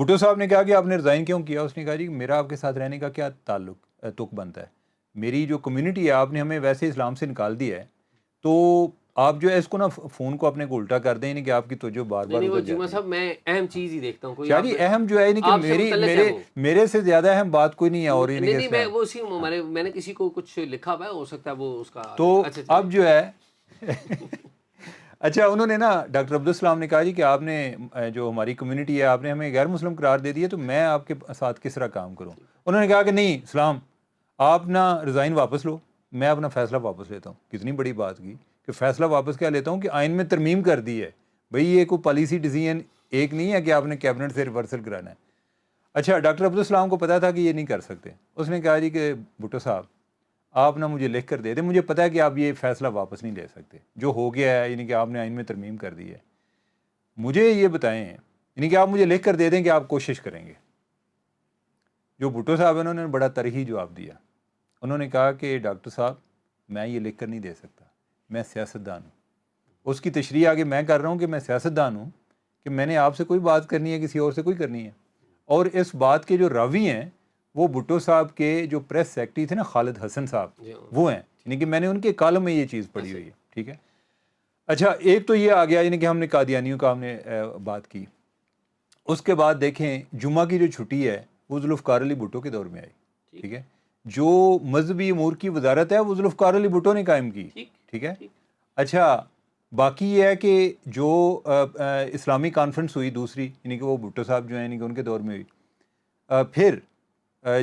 بھٹو صاحب نے کہا کہ آپ نے ریزائن کیوں کیا؟ اس نے کہا جی میرا آپ کے ساتھ رہنے کا کیا تعلق بنتا ہے، میری جو کمیونٹی ہے آپ نے ہمیں ویسے اسلام سے نکال دیا ہے، تو آپ جو ہے اس کو نا فون کو اپنے کو الٹا کر دیں، نہیں کہ آپ کی توجہ بار بار نہیں وہ ادھر چیمہ جاتی ہے۔ صاحب میں اہم چیز ہی دیکھتا ہوں، کوئی شاہ جی اہم جو ہے نہیں کہ آپ سے متعلق ہے وہ، میرے سے زیادہ اہم بات کوئی نہیں ہے، اور یہ نہیں کہ نہیں میں وہ اسی میں نے کسی کو کچھ لکھا ہوا ہے، ہو سکتا ہے وہ اس کا تو اچھا اب جو ہے اچھا انہوں نے نا ڈاکٹر عبدالسلام نے کہا جی کہ آپ نے جو ہماری کمیونٹی ہے آپ نے ہمیں غیر مسلم قرار دے دی ہے، تو میں آپ کے ساتھ کس طرح کام کروں؟ انہوں نے کہا کہ نہیں اسلام آپ نا ریزائن واپس لو، میں اپنا فیصلہ واپس لیتا ہوں۔ کتنی بڑی بات کی کہ فیصلہ واپس کیا لیتا ہوں کہ آئین میں ترمیم کر دی ہے، بھئی یہ کوئی پالیسی ڈیسیژن ایک نہیں ہے کہ آپ نے کیبنٹ سے ریورسل کرانا ہے۔ اچھا ڈاکٹر عبدالسلام کو پتا تھا کہ یہ نہیں کر سکتے، اس نے کہا جی کہ بھٹو صاحب آپ نا مجھے لکھ کر دے دیں، مجھے پتا ہے کہ آپ یہ فیصلہ واپس نہیں لے سکتے، جو ہو گیا ہے یعنی کہ آپ نے آئین میں ترمیم کر دی ہے، مجھے یہ بتائیں یعنی کہ آپ مجھے لکھ کر دے دیں کہ آپ کوشش کریں گے۔ جو بھٹو صاحب ہیں انہوں نے بڑا ترہی جواب دیا، انہوں نے کہا کہ ڈاکٹر صاحب میں یہ لکھ کر نہیں دے سکتا، میں سیاستدان ہوں۔ اس کی تشریح آگے میں کر رہا ہوں کہ میں سیاستدان ہوں، کہ میں نے آپ سے کوئی بات کرنی ہے، کسی اور سے کوئی کرنی ہے، اور اس بات کے جو راوی ہیں وہ بھٹو صاحب کے جو پریس سیکرٹری تھے نا خالد حسن صاحب، وہ ہیں، یعنی کہ میں نے ان کے کالم میں یہ چیز پڑھی ہوئی ہے، ٹھیک ہے۔ اچھا ایک تو یہ آ گیا یعنی کہ ہم نے قادیانیوں کا ہم نے بات کی، اس کے بعد دیکھیں جمعہ کی جو چھٹی ہے وہ ذوالفقار علی بھٹو کے دور میں آئی، ٹھیک ہے۔ جو مذہبی امور کی وزارت ہے وہ ذوالفقار علی بھٹو نے قائم کی، ٹھیک ہے۔ اچھا باقی یہ ہے کہ جو اسلامی کانفرنس ہوئی دوسری، یعنی کہ وہ بھٹو صاحب جو ہیں یعنی کہ ان کے دور میں ہوئی، پھر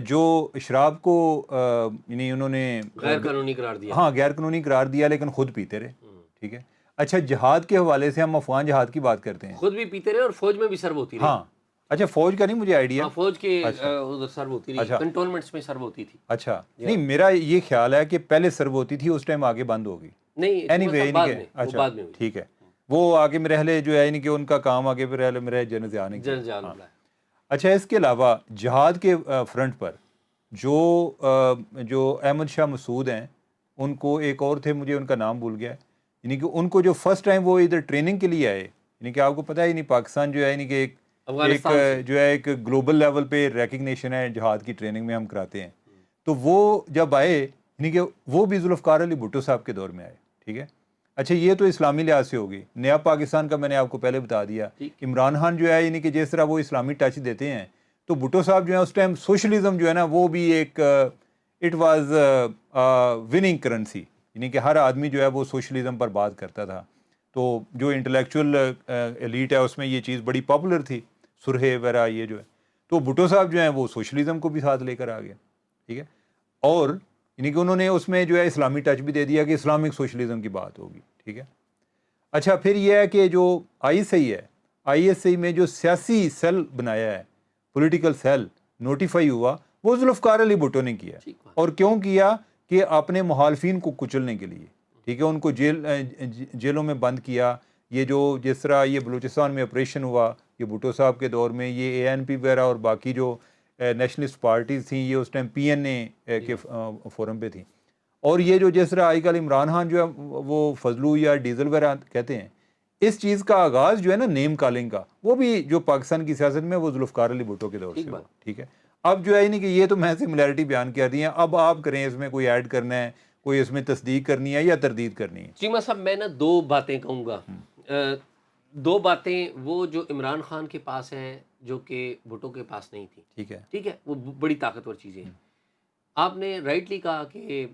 جو شراب کو یعنی انہوں نے غیر قانونی قرار دیا، ہاں غیر قانونی قرار دیا لیکن خود پیتے رہے، ٹھیک ہے۔ اچھا جہاد کے حوالے سے ہم افغان جہاد کی بات کرتے ہیں، خود بھی پیتے رہے اور فوج میں بھی سرو ہوتی رہی۔ ہاں اچھا فوج کا نہیں مجھے آئیڈیا، فوج کے ادھر سرو ہوتی رہی، کنٹونمنٹس میں سرو ہوتی تھی۔ اچھا نہیں میرا یہ خیال ہے کہ پہلے سرو ہوتی تھی، اس ٹائم آگے بند ہوگی، نہیں اینی وے بعد میں، اچھا بعد میں ہوئی، ٹھیک ہے۔ وہ آگے مرحلے جو ہے یعنی کہ ان کا کام آگے مرحلے جنرل آنے کی۔ جنرل۔ اچھا اس کے علاوہ جہاد کے فرنٹ پر جو احمد شاہ مسعود ہیں، ان کو ایک اور تھے مجھے ان کا نام بھول گیا، یعنی کہ ان کو جو فرسٹ ٹائم وہ ادھر ٹریننگ کے لیے آئے، یعنی کہ آپ کو پتہ ہے یعنی پاکستان جو ہے یعنی کہ ایک جو ہے ایک گلوبل لیول پہ ریکگنیشن ہے جہاد کی ٹریننگ میں ہم کراتے ہیں، تو وہ جب آئے یعنی کہ وہ بھی ذوالفقار علی بھٹو صاحب کے دور میں آئے، ٹھیک ہے۔ اچھا یہ تو اسلامی لحاظ سے ہوگی، نیا پاکستان کا میں نے آپ کو پہلے بتا دیا، عمران خان جو ہے یعنی کہ جس طرح وہ اسلامی ٹچ دیتے ہیں، تو بھٹو صاحب جو ہیں اس ٹائم سوشلزم جو ہے نا وہ بھی ایک اٹ واز وننگ کرنسی، یعنی کہ ہر آدمی جو ہے وہ سوشلزم پر بات کرتا تھا، تو جو انٹلیکچوئل ایلیٹ ہے اس میں یہ چیز بڑی پاپولر تھی، سرہے وغیرہ یہ جو ہے، تو بھٹو صاحب جو ہیں وہ سوشلزم کو بھی ساتھ لے کر آ گیا، ٹھیک ہے۔ اور یعنی کہ انہوں نے اس میں جو ہے اسلامی ٹچ بھی دے دیا کہ اسلامک سوشلزم کی بات ہوگی، ٹھیک ہے۔ اچھا پھر یہ ہے کہ جو آئی ایس آئی ہے، آئی ایس آئی میں جو سیاسی سیل بنایا ہے، پولیٹیکل سیل نوٹیفائی ہوا، وہ ذوالفقار علی بھٹو نے کیا، اور کیوں کیا کہ اپنے مخالفین کو کچلنے کے لیے، ٹھیک ہے، ان کو جیلوں میں بند کیا۔ یہ جو جس طرح یہ بلوچستان میں آپریشن ہوا یہ بھٹو صاحب کے دور میں، یہ اے این پی وغیرہ اور باقی جو نیشنلسٹ پارٹیز تھیں یہ اس ٹائم پی این اے کے فورم پہ تھیں، اور یہ جو جس طرح آج کل عمران خان جو ہے وہ فضلو یا ڈیزل وغیرہ کہتے ہیں، اس چیز کا آغاز جو ہے نا نیم کالنگ کا، وہ بھی جو پاکستان کی سیاست میں وہ ذوالفقار علی بھٹو کے دور سے ہوا، ٹھیک ہے۔ اب جو ہے نہیں کہ یہ تو میں سملیرٹی بیان کر دی ہیں، اب آپ کریں اس میں کوئی ایڈ کرنا ہے، کوئی اس میں تصدیق کرنی ہے یا تردید کرنی ہے۔ چیمہ صاحب میں نا دو باتیں کہوں گا، دو باتیں وہ جو عمران خان کے پاس ہیں جو کہ بھٹو کے پاس نہیں تھی، ٹھیک ہے، وہ بڑی طاقتور چیزیں ہیں۔ آپ نے رائٹلی کہا کہ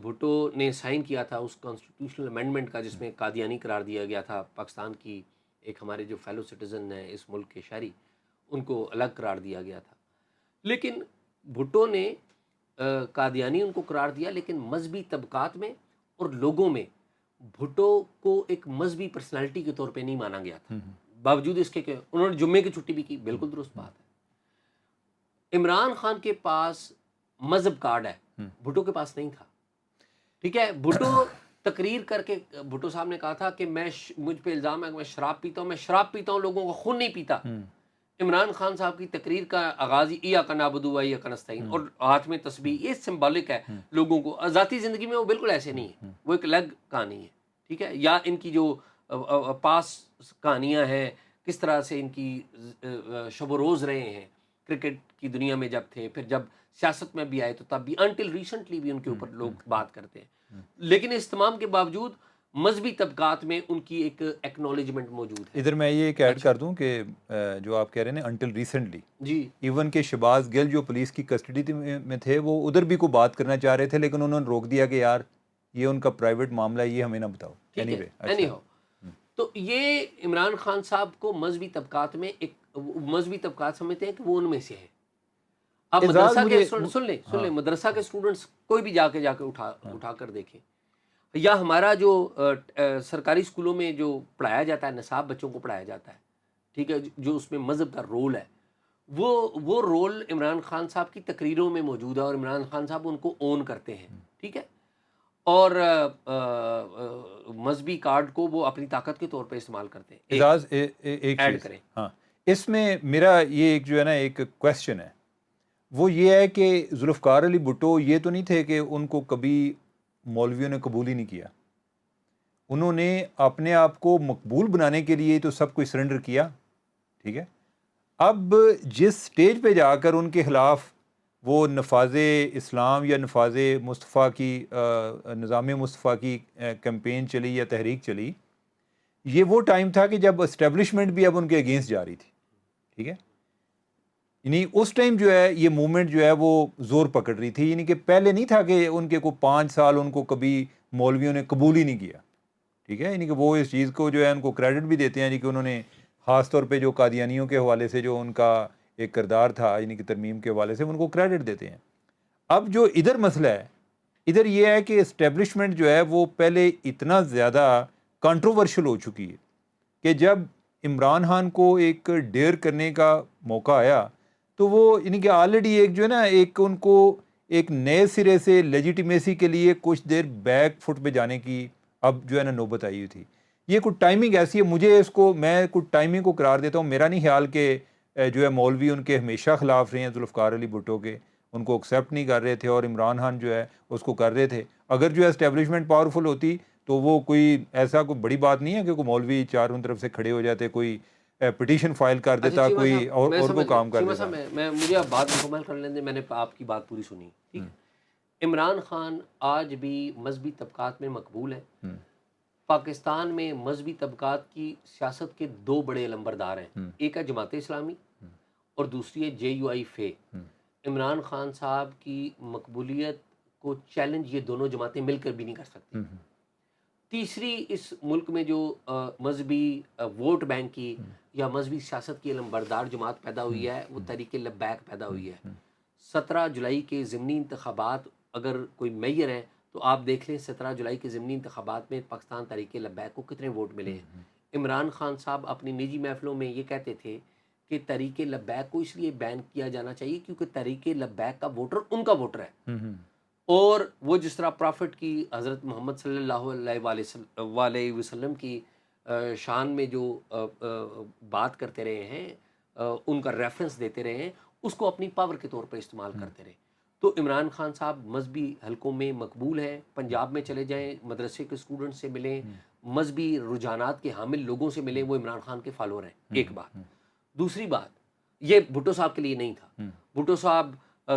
بھٹو نے سائن کیا تھا اس کانسٹیٹیوشنل امینڈمنٹ کا جس میں قادیانی قرار دیا گیا تھا، پاکستان کی ایک ہمارے جو فیلو سٹیزن ہیں اس ملک کے شہری، ان کو الگ قرار دیا گیا تھا، لیکن بھٹو نے قادیانی ان کو قرار دیا، لیکن مذہبی طبقات میں اور لوگوں میں بھٹو کو ایک مذہبی پرسنالٹی کے طور پہ نہیں مانا گیا تھا، باوجود اس کے کہ انہوں نے جمعے کی چھٹی بھی کی، بالکل درست بات ہے۔ عمران خان کے پاس مذہب کارڈ ہے، بھٹو کے پاس نہیں تھا، ٹھیک ہے۔ بھٹو تقریر کر کے بھٹو صاحب نے کہا تھا کہ مجھ پہ الزام ہے کہ میں شراب پیتا ہوں، میں شراب پیتا ہوں، لوگوں کا خون نہیں پیتا۔ عمران خان صاحب کی تقریر کا آغاز ایاک نعبد و ایاک نستعین، اور ہاتھ میں تسبیح، یہ سمبولک ہے لوگوں کو، ذاتی زندگی میں وہ بالکل ایسے نہیں ہے، وہ ایک الگ کہانی ہے، ٹھیک ہے۔ یا ان کی جو پاس کہانیاں ہیں کس طرح سے ان کی شب و روز رہے ہیں کرکٹ کی دنیا میں جب تھے، پھر جب سیاست میں بھی آئے تو تب بھی انٹل ریسنٹلی بھی ان کے اوپر لوگ بات کرتے ہیں، لیکن اس تمام کے باوجود مذہبی طبقات میں ان کی ایک ایکنالجمنٹ موجود ہے. ادھر میں یہ ایک ایڈ کر دوں کہ جو آپ کہہ رہے ہیں انٹل ریسنٹلی، جی ایون کہ شہباز گل جو پولیس کی کسٹڈی میں تھے وہ ادھر بھی کو بات کرنا چاہ رہے تھے، لیکن انہوں نے روک دیا کہ یار یہ ان کا پرائیویٹ معاملہ ہے، یہ ہمیں نہ بتاؤ. ٹھیک اینی ہے، وے اینی ہاؤ. تو یہ عمران خان صاحب کو مذہبی طبقات میں ایک مذہبی طبقات سمجھتے ہیں کہ وہ ان میں سے ہے. اب اعزاز مدرسہ کے مجھے سن لیں مدرسہ کے اسٹوڈنٹس کوئی بھی جا کے اٹھا کر دیکھیں، یا ہمارا جو سرکاری اسکولوں میں جو پڑھایا جاتا ہے، نصاب بچوں کو پڑھایا جاتا ہے، ٹھیک ہے، جو اس میں مذہب کا رول ہے، وہ رول عمران خان صاحب کی تقریروں میں موجود ہے، اور عمران خان صاحب ان کو اون کرتے ہیں. ٹھیک ہے، اور مذہبی کارڈ کو وہ اپنی طاقت کے طور پہ استعمال کرتے ہیں. اعزاز ایک ایڈ چیز، کریں. ہاں اس میں میرا یہ ایک جو ہے نا ایک کویسچن ہے، وہ یہ ہے کہ ذوالفقار علی بھٹو یہ تو نہیں تھے کہ ان کو کبھی مولویوں نے قبول ہی نہیں کیا، انہوں نے اپنے آپ کو مقبول بنانے کے لیے تو سب کچھ سرنڈر کیا. ٹھیک ہے، اب جس سٹیج پہ جا کر ان کے خلاف وہ نفاذ اسلام یا نفاذ مصطفیٰ کی نظام مصطفیٰ کی کیمپین چلی یا تحریک چلی، یہ وہ ٹائم تھا کہ جب اسٹیبلشمنٹ بھی اب ان کے اگینسٹ جا رہی تھی. ٹھیک ہے، یعنی اس ٹائم جو ہے یہ موومنٹ جو ہے وہ زور پکڑ رہی تھی، یعنی کہ پہلے نہیں تھا کہ ان کے کو 5 سال ان کو کبھی مولویوں نے قبول ہی نہیں کیا. ٹھیک ہے، یعنی کہ وہ اس چیز کو جو ہے ان کو کریڈٹ بھی دیتے ہیں جی کہ انہوں نے خاص طور پہ جو قادیانیوں کے حوالے سے جو ان کا ایک کردار تھا، یعنی کہ ترمیم کے حوالے سے ان کو کریڈٹ دیتے ہیں. اب جو ادھر مسئلہ ہے، ادھر یہ ہے کہ اسٹیبلشمنٹ جو ہے وہ پہلے اتنا زیادہ کنٹروورشل ہو چکی ہے کہ جب عمران خان کو ایک ڈیئر کرنے کا موقع آیا تو وہ یعنی کہ آلریڈی ایک جو ہے نا ایک ان کو ایک نئے سرے سے لیجیٹیمیسی کے لیے کچھ دیر بیک فٹ پہ جانے کی اب جو ہے نا نوبت آئی ہوئی تھی. یہ کچھ ٹائمنگ ایسی ہے، مجھے اس کو میں کچھ ٹائمنگ کو قرار دیتا ہوں. میرا نہیں خیال کہ جو ہے مولوی ان کے ہمیشہ خلاف رہے ہیں ذوالفقار علی بھٹو کے، ان کو ایکسیپٹ نہیں کر رہے تھے، اور عمران خان جو ہے اس کو کر رہے تھے. اگر جو ہے اسٹیبلشمنٹ پاورفل ہوتی تو وہ کوئی ایسا کوئی بڑی بات نہیں ہے کہ کوئی مولوی چاروں طرف سے کھڑے ہو جاتے، کوئی پٹیشن فائل کر دیتا، کوئی اور کو کام کر دیتا. مجھے آپ بات مکمل کر لیں دیں، میں نے آپ کی بات پوری سنی. ٹھیک ہے، عمران خان آج بھی مذہبی طبقات میں مقبول ہے. پاکستان میں مذہبی طبقات کی سیاست کے 2 بڑے علمبردار ہیں، ایک ہے جماعت اسلامی اور دوسری ہے JUI. عمران خان صاحب کی مقبولیت کو چیلنج یہ دونوں جماعتیں مل کر بھی نہیں کر سکتی. تیسری اس ملک میں جو مذہبی ووٹ بینک کی یا مذہبی سیاست کی علمبردار جماعت پیدا ہوئی ہے، وہ تحریک لبیک پیدا ہوئی ہے. 17 جولائی کے ضمنی انتخابات اگر کوئی میئر ہیں تو آپ دیکھ لیں 17 جولائی کے ضمنی انتخابات میں پاکستان تحریک لبیک کو کتنے ووٹ ملے ہیں. عمران خان صاحب اپنی نجی محفلوں میں یہ کہتے تھے کہ تحریک لبیک کو اس لیے بین کیا جانا چاہیے کیونکہ تحریک لبیک کا ووٹر ان کا ووٹر ہے. اور وہ جس طرح پرافٹ کی حضرت محمد صلی اللہ علیہ وسلم کی شان میں جو بات کرتے رہے ہیں، ان کا ریفرنس دیتے رہے ہیں، اس کو اپنی پاور کے طور پر استعمال کرتے رہے. تو عمران خان صاحب مذہبی حلقوں میں مقبول ہیں. پنجاب میں چلے جائیں، مدرسے کے اسٹوڈنٹ سے ملیں، مذہبی رجحانات کے حامل لوگوں سے ملیں، وہ عمران خان کے فالوور ہیں. ایک بات. دوسری بات، یہ بھٹو صاحب کے لیے نہیں تھا. بھٹو صاحب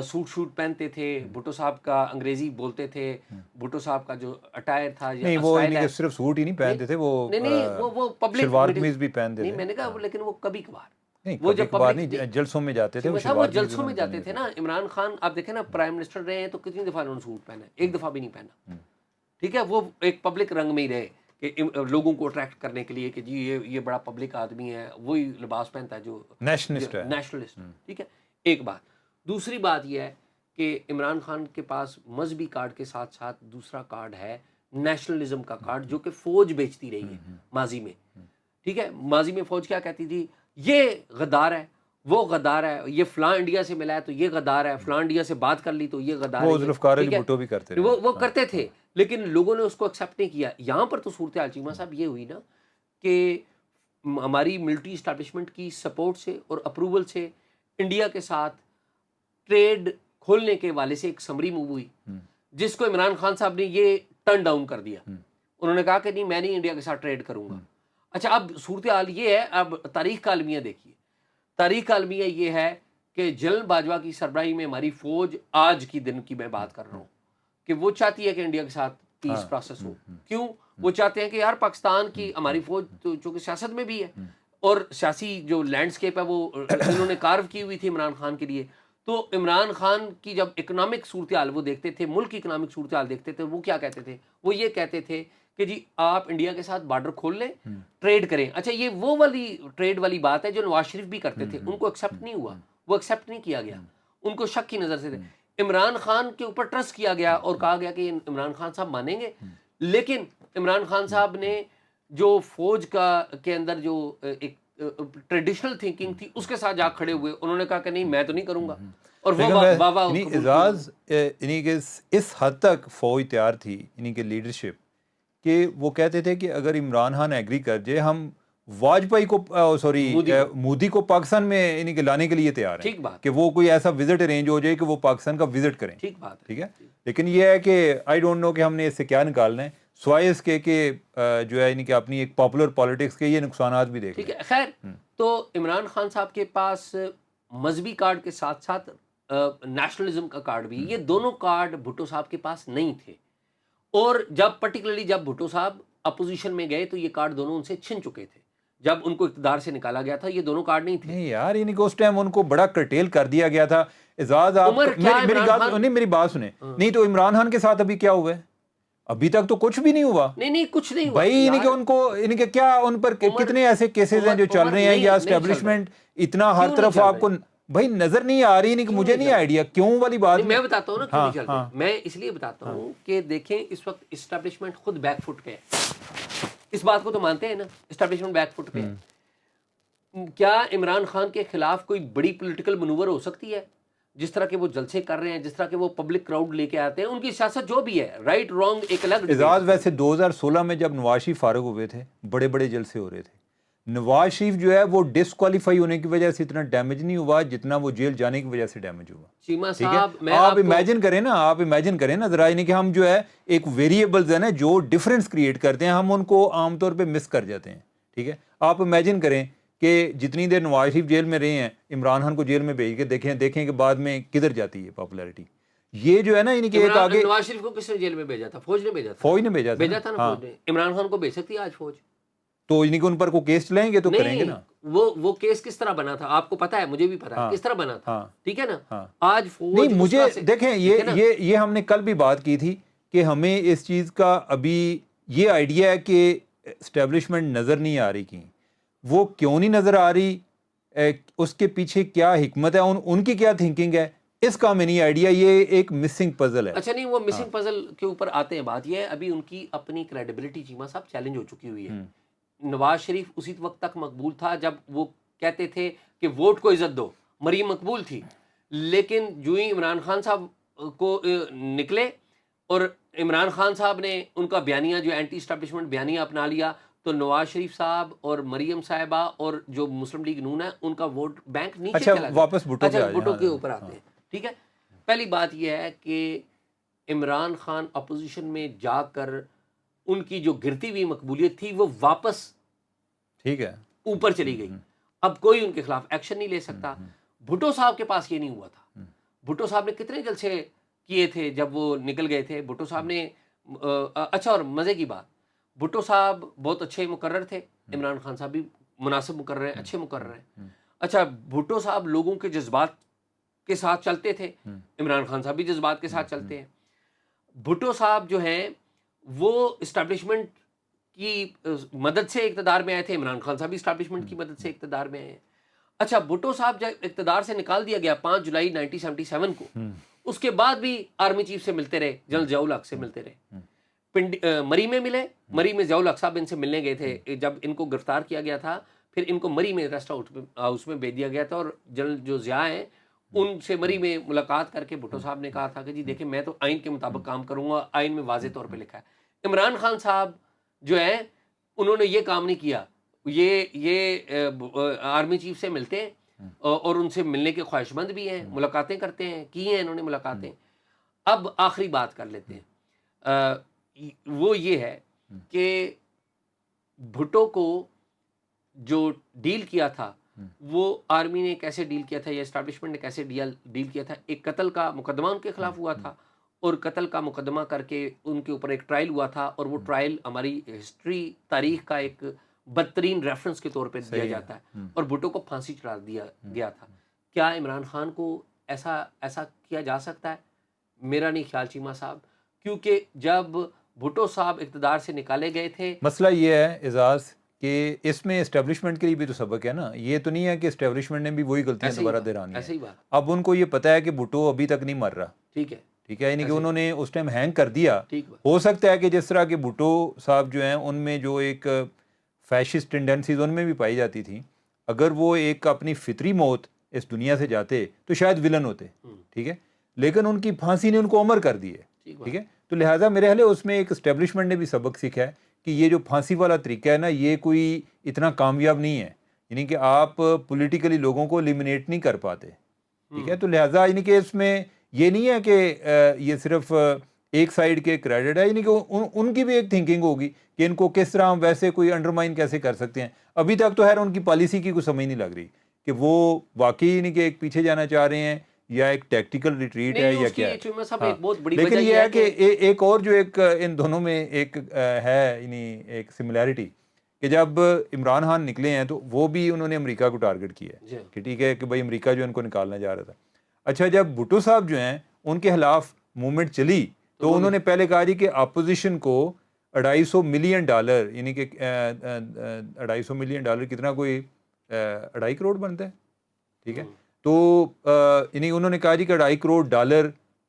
سوٹ شوٹ پہنتے تھے، بھٹو صاحب کا انگریزی بولتے تھے، بھٹو صاحب کا جو اٹائر تھا نہیں وہ صرف سوٹ ہی نہیں پہنتے تھے، وہ پبلک شلوار قمیض بھی پہنتے تھے. نہیں، میں نے کہا لیکن وہ کبھی کبھار وہ جب نہیں جلسوں میں جاتے تھے، وہ جلسوں میں جاتے تھے نا. عمران خان آپ دیکھیں نا پرائم منسٹر رہے ہیں تو کتنی دفعہ انہوں نے سوٹ پہنا ہے؟ ایک دفعہ بھی نہیں پہنا. ٹھیک ہے، وہ ایک پبلک رنگ میں ہی رہے کہ لوگوں کو اٹریکٹ کرنے کے لیے کہ جی یہ بڑا پبلک آدمی ہے، وہی لباس پہنتا ہے جو نیشنلسٹ. ٹھیک ہے، ایک بات. دوسری بات یہ ہے کہ عمران خان کے پاس مذہبی کارڈ کے ساتھ ساتھ دوسرا کارڈ ہے نیشنلزم کا کارڈ، جو کہ فوج بیچتی رہی ہے ماضی میں. ٹھیک ہے، ماضی میں فوج کیا کہتی تھی؟ یہ غدار ہے، وہ غدار ہے، یہ فلاں انڈیا سے ملا ہے تو یہ غدار ہے، فلاں انڈیا سے بات کر لی تو یہ غدار ہے. وہ ذوالفقار علی بھٹو بھی کرتے رہے، وہ کرتے تھے، لیکن لوگوں نے اس کو ایکسیپٹ نہیں کیا. یہاں پر تو صورتحال چیمہ صاحب یہ ہوئی نا کہ ہماری ملٹری اسٹیبلشمنٹ کی سپورٹ سے اور اپروول سے انڈیا کے ساتھ ٹریڈ کھولنے کے والے سے ایک سمری موو ہوئی، جس کو عمران خان صاحب نے یہ ٹرن ڈاؤن کر دیا. انہوں نے کہا کہ نہیں، میں نہیں انڈیا کے ساتھ ٹریڈ کروں گا. اچھا اب صورتحال یہ ہے, اب تاریخ کا المیہ دیکھیے, تاریخ کا المیہ یہ ہے کہ جنرل باجوہ کی سربراہی میں ہماری فوج آج کی دن کی میں بات کر رہا ہوں کہ وہ چاہتی ہے کہ انڈیا کے ساتھ پیس پروسیس ہو. کیوں؟ وہ چاہتے ہیں کہ یار پاکستان کی ہماری فوج تو چونکہ سیاست میں بھی ہے اور سیاسی جو لینڈسکیپ ہے وہ انہوں نے کارو کی ہوئی تھی عمران خان کے لیے, تو عمران خان کی جب اکنامک صورتحال وہ دیکھتے تھے, ملک کی اکنامک صورتحال دیکھتے تھے, وہ کیا کہتے تھے؟ وہ یہ کہتے تھے کہ جی آپ انڈیا کے ساتھ بارڈر کھول لیں, ٹریڈ کریں. اچھا یہ وہ والی ٹریڈ والی بات ہے جو نواز شریف بھی کرتے تھے, ان کو ایکسیپٹ نہیں ہوا, وہ ایکسیپٹ نہیں کیا گیا, ان کو شک کی نظر سے تھے. عمران خان کے اوپر ٹرسٹ کیا گیا اور کہا گیا کہ عمران خان صاحب مانیں گے, لیکن عمران خان صاحب نے جو فوج کا کے اندر جو ایک ٹریڈیشنل تھنکنگ تھی اس کے ساتھ جا کھڑے ہوئے, انہوں نے کہا کہ نہیں میں تو نہیں کروں گا, اور وہ اعزاز انہیں کے اس حد تک فوج تیار تھی انہیں کے لیڈرشپ کہ وہ کہتے تھے کہ اگر عمران خان ایگری کر جائے ہم واجپئی کو مودی کو پاکستان میں انہیں کے لانے کے لیے تیار ہیں کہ وہ کوئی ایسا وزٹ ارینج ہو جائے کہ وہ پاکستان کا وزٹ کریں. ٹھیک ہے, لیکن یہ ہے کہ آئی ڈونٹ نو کہ ہم نے اس سے کیا نکالنا ہے سوائے اس کے کہ جو ہے کہ اپنی ایک پاپولر پالیٹکس کے یہ نقصانات بھی دیکھ. ٹھیک ہے, خیر تو عمران خان صاحب کے پاس مذہبی کارڈ کے ساتھ ساتھ نیشنلزم کا کارڈ بھی, یہ دونوں کارڈ بھٹو صاحب کے پاس نہیں تھے, اور جب پرٹیکولرلی جب بھٹو صاحب اپوزیشن میں گئے تو یہ کارڈ دونوں ان سے چھن چکے تھے. جب ان کو اقتدار سے نکالا گیا تھا یہ دونوں کارڈ نہیں تھے. نہیں یار انہیں کو اس ٹائم ان کو بڑا کرٹیل کر دیا گیا تھا. اعزاز آپ میری بات سنیں, نہیں تو عمران خان کے ساتھ ابھی کیا ہوا ہے؟ ابھی تک تو کچھ بھی نہیں ہوا. نہیں کچھ نہیں ہوا بھائی انہیں کہ ان کو انہیں کہ کیا ان پر کتنے ایسے کیسز ہیں جو چل رہے ہیں, یا اسٹیبلشمنٹ اتنا ہر طرف آپ کو بھائی نظر نہیں آ رہی, نہیں کہ مجھے نہیں آئیڈیا کیوں والی بات. میں بتاتا ہوں نا کیوں نہیں چل رہی, میں اس لیے بتاتا ہوں کہ دیکھیں اس وقت اسٹیبلشمنٹ خود بیک فٹ پہ ہے, اس بات کو تو مانتے ہیں نا, اسٹیبلشمنٹ بیک فٹ پہ ہے. کیا عمران خان کے خلاف کوئی بڑی پولیٹیکل منور ہو سکتی ہے؟ جس طرح کے وہ جلسے کر رہے ہیں, جس طرح کے وہ پبلک کراؤڈ لے کے آتے ہیں, ان کی سیاست جو بھی ہے رائٹ رانگ ایک الگ. اعزاز ویسے 2016 میں جب نواز شریف فارغ ہوئے تھے بڑے بڑے جلسے ہو رہے تھے, نواز شریف جو ہے وہ ڈسکوالیفائی ہونے کی وجہ سے اتنا ڈیمیج نہیں ہوا جتنا وہ جیل جانے کی وجہ سے ڈیمیج ہوا. چیمہ صاحب آپ امیجن کریں نا ذرا, کہ ہم جو ہے ایک ویریبلز ہیں نا جو ڈفرینس کریٹ کرتے ہیں, ہم ان کو عام طور پہ مس کر جاتے ہیں. ٹھیک ہے, آپ امیجن کریں کہ جتنی دیر نواز شریف جیل میں رہے ہیں عمران خان کو جیل میں بھیج کے دیکھیں کہ بعد میں کدھر جاتی ہے پاپولیرٹی. یہ جو ہے نا ان کے ایک آگے نواز شریف کو کس نے جیل میں بھیجا تھا؟ فوج نے بھیجا تھا. فوج نے بھیجا تھا نا فوج نے. عمران خان کو بھیج سکتی ہے آج فوج؟ تو ان کے ان پر کو کیس چلائیں گے تو کریں گے نا. وہ کیس کس طرح بنا تھا آپ کو پتا ہے, مجھے بھی پتا ہے کس طرح بنا تھا. ٹھیک ہے نا, آج فوج نہیں مجھے دیکھیں یہ ہم نے کل بھی بات کی تھی کہ ہمیں اس چیز کا ابھی یہ آئیڈیا ہے کہ اسٹیبلشمنٹ نظر نہیں آ رہی کی, وہ کیوں نہیں نظر آ رہی, اس کے پیچھے کیا حکمت ہے, ان کی کیا تھنکنگ ہے, اس کا میں نہیں آئیڈیا. یہ ایک مسنگ پزل ہے. اچھا نہیں, وہ مسنگ پزل کے اوپر آتے ہیں. بات یہ ہے ابھی ان کی اپنی کریڈیبلٹی چیمہ صاحب چیلنج ہو چکی ہوئی ہے. نواز شریف اسی وقت تک مقبول تھا جب وہ کہتے تھے کہ ووٹ کو عزت دو, مریم مقبول تھی, لیکن جو ہی عمران خان صاحب کو نکلے اور عمران خان صاحب نے ان کا بیانیہ جو اینٹی اسٹیبلشمنٹ بیانیہ اپنا لیا, تو نواز شریف صاحب اور مریم صاحبہ اور جو مسلم لیگ نون ہے ان کا ووٹ بینک نیچے چلا گیا. واپس بھٹو کے اوپر آتے ہیں. ٹھیک ہے, پہلی بات یہ ہے کہ عمران خان اپوزیشن میں جا کر ان کی جو گرتی ہوئی مقبولیت تھی وہ واپس ٹھیک ہے اوپر چلی گئی. اب کوئی ان کے خلاف ایکشن نہیں لے سکتا. بھٹو صاحب کے پاس یہ نہیں ہوا تھا. بھٹو صاحب نے کتنے جلسے کیے تھے جب وہ نکل گئے تھے. بھٹو صاحب نے اچھا, اور مزے کی بات, بھٹو صاحب بہت اچھے مقرر تھے, عمران خان صاحب بھی مناسب مقرر ہیں, اچھے مقرر ہیں. اچھا, بھٹو صاحب لوگوں کے جذبات کے ساتھ چلتے تھے, عمران خان صاحب بھی جذبات کے ساتھ چلتے ہیں. بھٹو صاحب جو ہیں وہ اسٹیبلشمنٹ کی مدد سے اقتدار میں آئے تھے, عمران خان صاحب بھی اسٹیبلشمنٹ کی مدد سے اقتدار میں آئے ہیں. اچھا, بھٹو صاحب جب اقتدار سے نکال دیا گیا 5 جولائی 1977 کو, اس کے بعد بھی آرمی چیف سے ملتے رہے, جنرل ضیاء الحق سے ملتے رہے. مری میں ملے, مری میں ضیاء الحق صاحب ان سے ملنے گئے تھے جب ان کو گرفتار کیا گیا تھا. پھر ان کو مری میں ریسٹ ہاؤس میں بھیج دیا گیا تھا, اور جنرل جو ضیاء ہیں ان سے مری میں ملاقات کر کے بھٹو صاحب نے کہا تھا کہ جی دیکھیں میں تو آئین کے مطابق کام کروں گا, آئین میں واضح طور پہ لکھا ہے. عمران خان صاحب جو ہیں انہوں نے یہ کام نہیں کیا, یہ آرمی چیف سے ملتے ہیں اور ان سے ملنے کے خواہش مند بھی ہیں, ملاقاتیں کرتے ہیں, کی ہیں انہوں نے ملاقاتیں. اب آخری بات کر لیتے ہیں, وہ یہ ہے کہ بھٹو کو جو ڈیل کیا تھا وہ آرمی نے کیسے ڈیل کیا تھا یا اسٹیبلشمنٹ نے کیسے ڈیل کیا تھا. ایک قتل کا مقدمہ ان کے خلاف ہوا تھا اور قتل کا مقدمہ کر کے ان کے اوپر ایک ٹرائل ہوا تھا اور وہ ٹرائل ہماری ہسٹری تاریخ کا ایک بدترین ریفرنس کے طور پہ دیا جاتا ہے اور بھٹو کو پھانسی چڑھا دیا گیا تھا. کیا عمران خان کو ایسا کیا جا سکتا ہے؟ میرا نہیں خیال چیمہ صاحب, کیونکہ جب بھٹو صاحب اقتدار سے نکالے گئے تھے. مسئلہ یہ ہے اعزاز کہ اس میں اسٹیبلشمنٹ کے لیے بھی تو سبق ہے نا. یہ تو نہیں ہے کہ اسٹیبلشمنٹ نے بھی وہی غلطیاں دوبارہ دہرانی ہیں. ایسے ہی بات. اب ان کو یہ پتہ ہے کہ بھٹو ابھی تک نہیں مر رہا. ٹھیک ہے, یعنی کہ انہوں نے اس ٹائم ہینگ کر دیا. ٹھیک ہو سکتا ہے کہ جس طرح کے بھٹو صاحب جو ہیں ان میں جو ایک فیشسٹ ٹینڈنسیز ان میں بھی پائی جاتی تھیں, اگر وہ ایک اپنی فطری موت اس دنیا سے جاتے تو شاید ولن ہوتے. ٹھیک ہے, لیکن ان کی پھانسی نے ان کو عمر کر دی ہے. ٹھیک ہے, تو لہٰذا میرے خیال ہے اس میں ایک اسٹیبلشمنٹ نے بھی سبق سیکھا ہے کہ یہ جو پھانسی والا طریقہ ہے نا یہ کوئی اتنا کامیاب نہیں ہے. یعنی کہ آپ پولیٹیکلی لوگوں کو ایلیمنیٹ نہیں کر پاتے. ٹھیک ہے, تو لہٰذا یعنی کہ اس میں یہ نہیں ہے کہ یہ صرف ایک سائیڈ کے کریڈٹ ہے. یعنی کہ ان کی بھی ایک تھنکنگ ہوگی کہ ان کو کس طرح ہم ویسے کوئی انڈرمائن کیسے کر سکتے ہیں. ابھی تک تو خیر ان کی پالیسی کی کوئی سمجھ نہیں لگ رہی کہ وہ واقعی یعنی کہ ایک پیچھے جانا چاہ رہے ہیں یا ایک ٹیکٹیکل ریٹریٹ ہے یا کیا ہے. لیکن یہ ہے کہ ایک اور جو ایک ان دونوں میں ایک ہے یعنی ایک سملیرٹی کہ جب عمران خان نکلے ہیں تو وہ بھی انہوں نے امریکہ کو ٹارگٹ کیا ہے کہ ٹھیک ہے کہ بھائی امریکہ جو ان کو نکالنا جا رہا تھا. اچھا, جب بھٹو صاحب جو ہیں ان کے خلاف موومنٹ چلی تو انہوں نے پہلے کہا جی کہ اپوزیشن کو $250 ملین یعنی کہ $250 ملین کتنا کوئی 2.5 کروڑ بنتا ہے. ٹھیک ہے, تو یعنی انہوں نے کہا جی کہ $2.5 کروڑ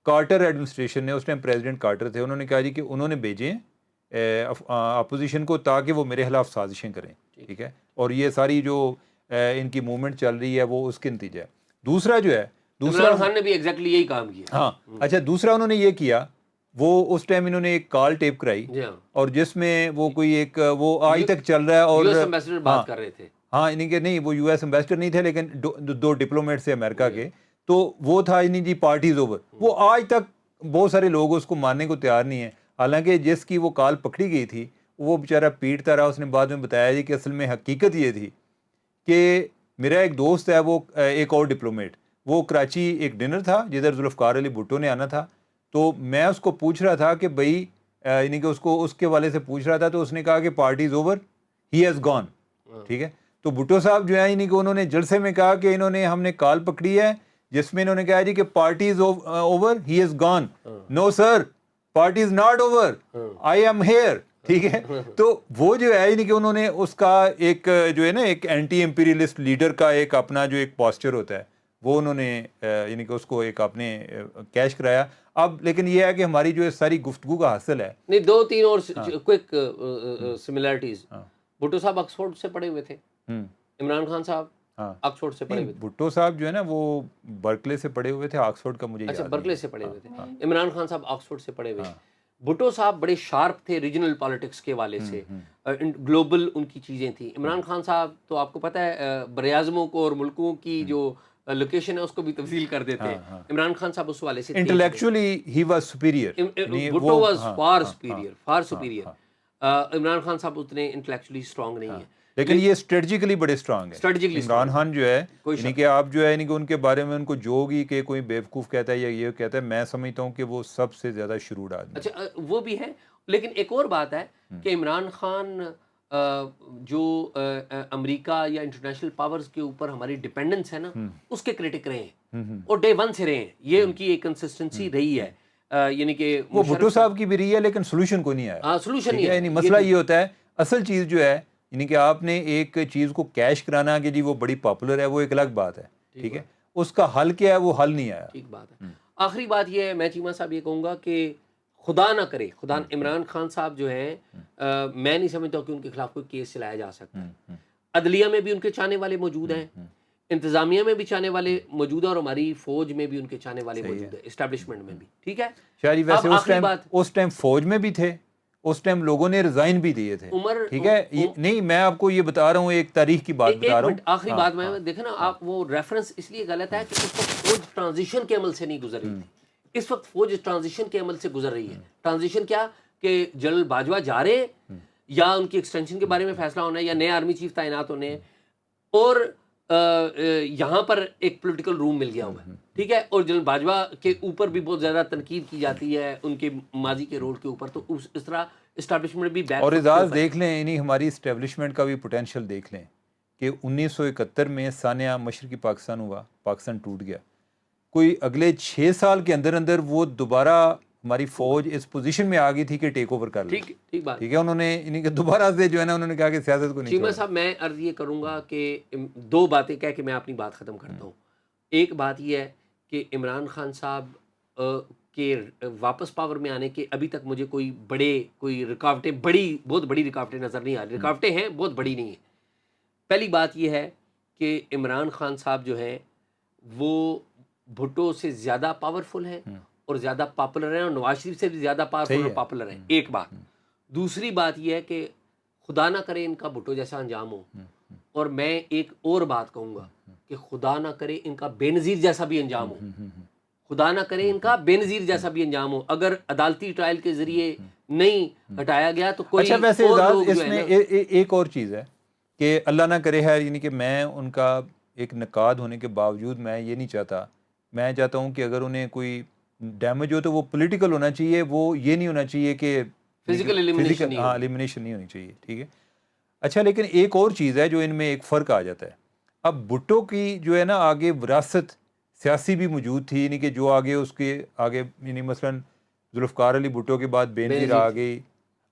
کارٹر ایڈمنسٹریشن نے, اس ٹائم پریزیڈنٹ کارٹر تھے, انہوں نے کہا جی کہ انہوں نے بھیجیں اپوزیشن کو تاکہ وہ میرے خلاف سازشیں کریں. ٹھیک ہے, اور یہ ساری جو ان کی موومنٹ چل رہی ہے وہ اس کے نتیجہ ہے. دوسرا جو ہے عمران خان نے بھی ایگزیکٹلی یہی کام کیا. ہاں, اچھا, دوسرا انہوں نے یہ کیا, وہ اس ٹائم انہوں نے ایک کال ٹیپ کرائی اور جس میں وہ کوئی ایک وہ آج تک چل رہا ہے اور یو ایس ایمبیسڈر بات کر رہے تھے. ہاں, یعنی کہ نہیں وہ یو ایس ایمبیسڈر نہیں تھے لیکن 2 ڈپلومیٹ سے امریکہ کے, تو وہ تھا یعنی جی پارٹیز اوور. وہ آج تک بہت سارے لوگ اس کو ماننے کو تیار نہیں ہیں, حالانکہ جس کی وہ کال پکڑی گئی تھی وہ بیچارہ پیٹتا رہا. اس نے بعد میں بتایا جی کہ اصل میں حقیقت یہ تھی کہ میرا ایک دوست ہے وہ ایک اور ڈپلومیٹ, وہ کراچی ایک ڈنر تھا جدھر ذوالفقار علی بھٹو نے آنا تھا, تو میں اس کو پوچھ رہا تھا کہ بھائی یعنی کہ اس کو اس کے والے سے پوچھ رہا تھا, تو اس نے کہا کہ party is over, he has gone. ٹھیک ہے, تو بھٹو صاحب جو ہے یعنی کہ انہوں نے جلسے میں کہا کہ ہم نے کال پکڑی ہے جس میں انہوں نے کہا جی کہ party is over, he is gone. No sir, party is not over, I am here. ٹھیک ہے, تو وہ جو ہے یعنی کہ انہوں نے اس کا ایک جو ہے نا ایک اینٹی امپیریلسٹ لیڈر کا ایک اپنا جو ایک پاسچر ہوتا ہے وہ انہوں نے یعنی کہ اس کو ایک اپنے کیش کرایا. اب لیکن یہ ہے کہ ہماری جو ساری گفتگو کا حاصل ہے نہیں 2-3 اور کوئک سملیرٹیز. بھٹو صاحب آکسفورڈ سے پڑھے ہوئے تھے, عمران خان صاحب آکسفورڈ سے پڑھے ہوئے تھے. بھٹو صاحب جو ہے نا وہ برکلے سے پڑھے ہوئے تھے, آکسفورڈ کا مجھے یاد نہیں. اچھا, برکلے سے پڑھے ہوئے تھے. عمران خان صاحب آکسفورڈ سے پڑھے ہوئے تھے. بھٹو صاحب بڑے شارپ تھے ریجنل پالیٹکس کے والے سے, گلوبل ان کی چیزیں تھیں. عمران خان صاحب تو آپ کو پتہ ہے براعظموں کو اور ملکوں کی جو لوکیشن ہے اس کو بھی تبدیل کر دیتے ہیں. عمران خان صاحب اس والے سے intellectually he was superior, Bhutto was for superior. Imran Khan صاحب اتنے انٹلیکچولی اسٹرانگ نہیں ہیں, لیکن یہ اسٹریٹجیکلی بڑے اسٹرانگ ہیں. عمران خان جو ہے یعنی کہ آپ جو ہے یعنی کہ ان کے بارے میں ان کو جو بھی کہ کوئی بیوقوف کہتا ہے یا یہ کہتا ہے, میں سمجھتا ہوں کہ وہ سب سے زیادہ شرور آدمی. اچھا, وہ بھی ہے, لیکن ایک اور بات ہے کہ عمران خان جو امریکہ یا انٹرنیشنل پاورز کے اوپر ہماری ڈپینڈنس ہے نا اس کے کرٹک رہے ہیں اور ڈے 1 سے رہے ہیں. یہ ان کی ایک کنسسٹنسی رہی ہے. یعنی کہ وہ بھٹو صاحب کی بھی رہی ہے لیکن سولوشن کو نہیں آیا. ہاں, سولوشن نہیں ہے. یعنی مسئلہ یہ ہوتا ہے, اصل چیز جو ہے یعنی کہ آپ نے ایک چیز کو کیش کرانا کہ جی وہ بڑی پاپولر ہے, وہ ایک الگ بات ہے. ٹھیک ہے, اس کا حل کیا ہے وہ حل نہیں آیا. ٹھیک بات ہے. آخری بات یہ ہے, میں چیمہ صاحب یہ کہوں گا کہ خدا نہ کرے, عمران خان صاحب جو ہیں میں نہیں سمجھتا کہ ان کے خلاف کوئی کیس چلایا جا سکتا ہے. عدلیہ میں بھی ان کے چاہنے والے موجود ہیں, انتظامیہ میں بھی چاہنے والے موجود ہیں, اور ہماری فوج میں بھی ان کے چاہنے والے موجود ہیں, اسٹیبلشمنٹ میں بھی. ٹھیک ہے, شاہی ویسے اس ٹائم فوج میں بھی تھے, اس ٹائم لوگوں نے ریزائن بھی دیے تھے. ٹھیک ہے, نہیں میں آپ کو یہ بتا رہا ہوں, ایک تاریخ کی بات بتا رہا ہوں. آخری بات میں دیکھیں نا آپ, وہ ریفرنس اس لیے غلط ہے کہ اس وقت فوج ٹرانزیشن کے عمل سے نہیں گزر رہی تھی. اس وقت فوج ٹرانزیشن کے عمل سے گزر رہی ہے. ٹرانزیشن کیا کہ جنرل باجوہ جا رہے, یا ان کی ایکسٹینشن کے بارے میں فیصلہ ہونا ہے یا نئے آرمی چیف تعینات ہونے ہیں، اور یہاں پر ایک پولیٹیکل روم مل گیا ہوا ہے، ٹھیک ہے، اور جنرل باجوہ کے اوپر بھی بہت زیادہ تنقید کی جاتی ہے ان کے ماضی کے رول کے اوپر، تو اس طرح اسٹیبلشمنٹ بھی بیک اور فٹ کے اعزاز اوپر ہے۔ دیکھ لیں، یعنی ہماری اسٹیبلشمنٹ کا بھی پوٹینشیل دیکھ لیں کہ 1971 میں سانحہ مشرقی پاکستان ہوا، پاکستان ٹوٹ گیا، کوئی اگلے 6 سال کے اندر اندر وہ دوبارہ ہماری فوج اس پوزیشن میں آ گئی تھی کہ ٹیک اوور کر لے، ٹھیک بات۔ ٹھیک ہے، انہوں نے یعنی کہ دوبارہ سے جو ہے نا انہوں نے کہا کہ سیاست کو نہیں چیمہ چھوڑنا۔ صاحب میں عرض یہ کروں گا کہ دو باتیں کہہ کے میں اپنی بات ختم کرتا ہوں۔ ایک بات یہ ہے کہ عمران خان صاحب کے واپس پاور میں آنے کے ابھی تک مجھے کوئی رکاوٹیں بہت بڑی رکاوٹیں نظر نہیں آ رہی، رکاوٹیں ہیں، بہت بڑی نہیں ہیں۔ پہلی بات یہ ہے کہ عمران خان صاحب جو ہیں وہ بھٹو سے زیادہ پاورفل ہیں اور زیادہ پاپولر ہیں، اور نواز شریف سے بھی زیادہ پاورفل اور پاپولر ہیں، ایک بات۔ دوسری بات یہ ہے کہ خدا نہ کرے ان کا بھٹو جیسا انجام ہو، اور میں ایک اور بات کہوں گا کہ خدا نہ کرے ان کا بے نظیر جیسا بھی انجام ہو، خدا نہ کرے ان کا بے نظیر جیسا بھی انجام ہو، اگر عدالتی ٹرائل کے ذریعے نہیں ہٹایا گیا تو کوئی اچھا ویسے اور اعزاز لوگ اس جو ہے میں نا، ایک اور چیز ہے کہ اللہ نہ کرے ہے، یعنی کہ میں ان کا ایک نقاد ہونے کے باوجود میں یہ نہیں چاہتا، میں چاہتا ہوں کہ اگر انہیں کوئی ڈیمیج ہو تو وہ پولیٹیکل ہونا چاہیے، وہ یہ نہیں ہونا چاہیے کہ فزیکل ایلیمنیشن نہیں ہاں ہوگی۔ ایلیمنیشن نہیں ہونی چاہیے، ٹھیک ہے۔ اچھا لیکن ایک اور چیز ہے جو ان میں ایک فرق آ جاتا ہے، اب بھٹو کی جو ہے نا آگے وراثت سیاسی بھی موجود تھی، یعنی کہ جو آگے اس کے آگے یعنی مثلاً ذوالفقار علی بھٹو کے بعد بینظیر آ گئی،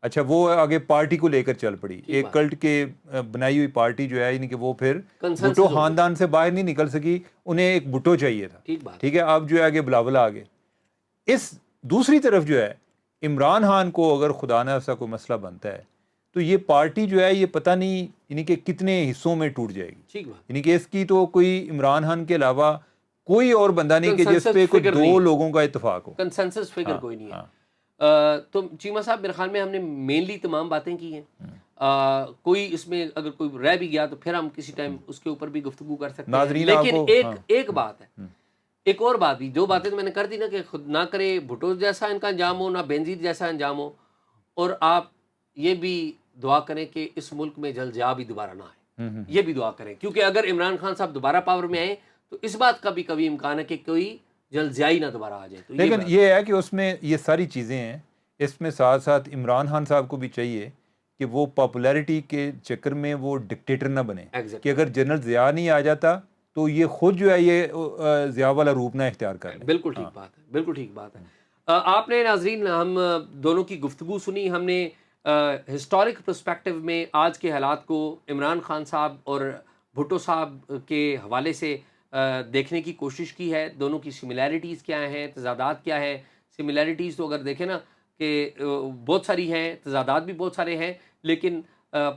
اچھا وہ آگے پارٹی کو لے کر چل پڑی، ایک کلٹ کے بنائی ہوئی پارٹی جو ہے، یعنی کہ وہ پھر بھٹو خاندان سے باہر نہیں نکل سکی، انہیں ایک بھٹو چاہیے تھا، ٹھیک ہے، اب جو ہے آگے بلاول آ گئے۔ اس دوسری طرف جو ہے عمران خان کو اگر خدا نہ ایسا کوئی مسئلہ بنتا ہے تو یہ پارٹی جو ہے یہ پتہ نہیں یعنی کہ کتنے حصوں میں ٹوٹ جائے گی، یعنی کہ اس کی تو کوئی عمران خان کے علاوہ کوئی اور بندہ نہیں کہ جس پہ کوئی دو لوگوں کا اتفاق ہو، کنسنسس فگر کوئی نہیں ہے۔ تو چیمہ صاحب میرے خیال میں ہم نے مینلی تمام باتیں کی ہیں، کوئی اس میں اگر کوئی رہ بھی گیا تو پھر ہم کسی ٹائم اس کے اوپر بھی گفتگو کر سکتے ہیں، لیکن ایک بات ہے، ایک اور بات بھی، دو باتیں تو میں نے کر دی نا کہ خود نہ کرے بھٹو جیسا ان کا انجام ہو، نہ بینظیر جیسا انجام ہو، اور آپ یہ بھی دعا کریں کہ اس ملک میں جلجا بھی دوبارہ نہ آئے، یہ بھی دعا کریں، کیونکہ اگر عمران خان صاحب دوبارہ پاور میں آئے تو اس بات کا بھی کبھی امکان ہے کہ کوئی جلزیائی نہ دوبارہ آ جائے۔ تو لیکن یہ ہے کہ اس میں یہ ساری چیزیں ہیں، اس میں ساتھ ساتھ عمران خان صاحب کو بھی چاہیے کہ وہ پاپولیرٹی کے چکر میں وہ ڈکٹیٹر نہ بنے، کہ اگر جنرل ضیاء نہیں آ جاتا تو یہ خود جو ہے یہ ضیاء والا روپ نہ اختیار کر لیں۔ بالکل ٹھیک بات ہے، بالکل ٹھیک بات ہے۔ آپ نے ناظرین ہم دونوں کی گفتگو سنی، ہم نے ہسٹورک پرسپیکٹو میں آج کے حالات کو عمران خان صاحب اور بھٹو صاحب کے حوالے سے دیکھنے کی کوشش کی ہے، دونوں کی سملیرٹیز کیا ہیں، تضادات کیا ہیں۔ سملیرٹیز تو اگر دیکھیں نا کہ بہت ساری ہیں، تضادات بھی بہت سارے ہیں، لیکن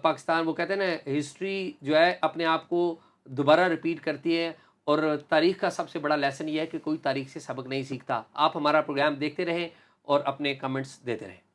پاکستان وہ کہتے ہیں نا ہسٹری جو ہے اپنے آپ کو دوبارہ ریپیٹ کرتی ہے، اور تاریخ کا سب سے بڑا لیسن یہ ہے کہ کوئی تاریخ سے سبق نہیں سیکھتا۔ آپ ہمارا پروگرام دیکھتے رہیں اور اپنے کمنٹس دیتے رہیں۔